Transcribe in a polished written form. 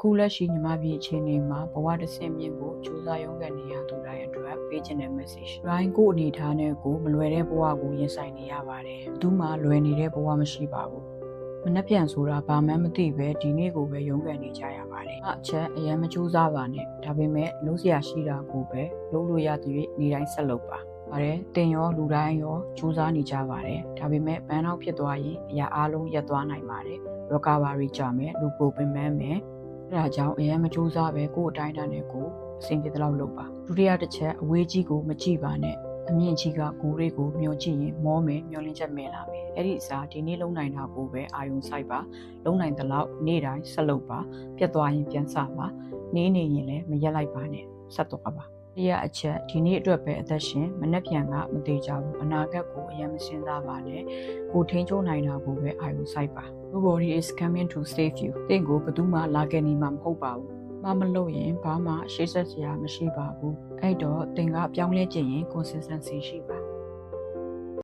အခုလက်ရှိညီမပြည်အခြေအနေမှာဘဝတစ်ဆင့်မြင့်ကိုစူးစမ်းရုံးကန်နေရသူတိုင်းအတွက်ပေးချင်တဲ့ message တိုင်းကိုအနေထားနဲ့ကိုမလွယ်တဲ့ဘဝကိုရင်ဆိုင်နေရပါတယ်။သူမှလွယ်နေတဲ့ဘဝမရှိပါဘူး။မနှက်ပြန်ဆိုတာဘာမှမသိပဲဒီနေ့ကိုပဲရုံးကန်နေကြရပါတယ်။အချက်အရင်မစူးစမ်းပါနဲ့။ဒါပေမဲ့လုံးစရာရှိတာကိုပဲလုပ်လို့ရတဲ့နေ့တိုင်းဆက်လုပ်ပါ။ပါတယ်တင်ရောလူတိုင်းရောစူးစမ်းနေကြပါတယ်။ဒါပေမဲ့ဘန်းနောက်ဖြစ်သွားရင်အရာအလုံးရပ်သွားနိုင်ပါတယ်။ recovery ကြမယ်လူပိုပင်ပန်းမယ်။အဲဒါကြောင့်အရင်မစူးစမ်းပဲကိုယ်အတိုင်းအတာနဲ့ကိုအဆင်ပြေတဲ့လောက်လုပ်ပါဒုတိယတစ်ချက်အဝေးကြီးကိုမကြည့်ပါနဲ့အမြင့်ကြီးကကိုယ်တွေကိုမျောကြည့်ရင်မောမယ်မျောလင်းချက်မဲလာမယ်အဲ့ဒီအစားဒီနေ့လုံနိုင်တာကိုပဲအာယုံစိုက်ပါလုံနိုင်တဲ့လောက်နေ့တိုင်းဆက်လုပ်ပါပြတ်သွားရင်ပြန်စပါနေနေရင်လည်းမရက်လိုက်ပါနဲ့ဆက်သွားပါတရားအချက်ဒီနေ့အတွက်ပဲအသက်ရှင်မနှက်ပြန်ကမသေးကြဘူးအနာဂတ်ကိုအရင်မစင်စားပါနဲ့ကိုထိန်းချုပ်နိုင်တာကိုပဲအာယုံစိုက်ပါ Nobody is coming to save you တင့်ကိုဘယ်သူမှလာခဲ့နေမှာမဟုတ်ပါဘူးမလုပ်ရင်ဘာမှရှေ့ဆက်စရာမရှိပါဘူးအဲ့တော့သင်ကပြောင်းလဲခြင်းရင် consistency ရှိပါ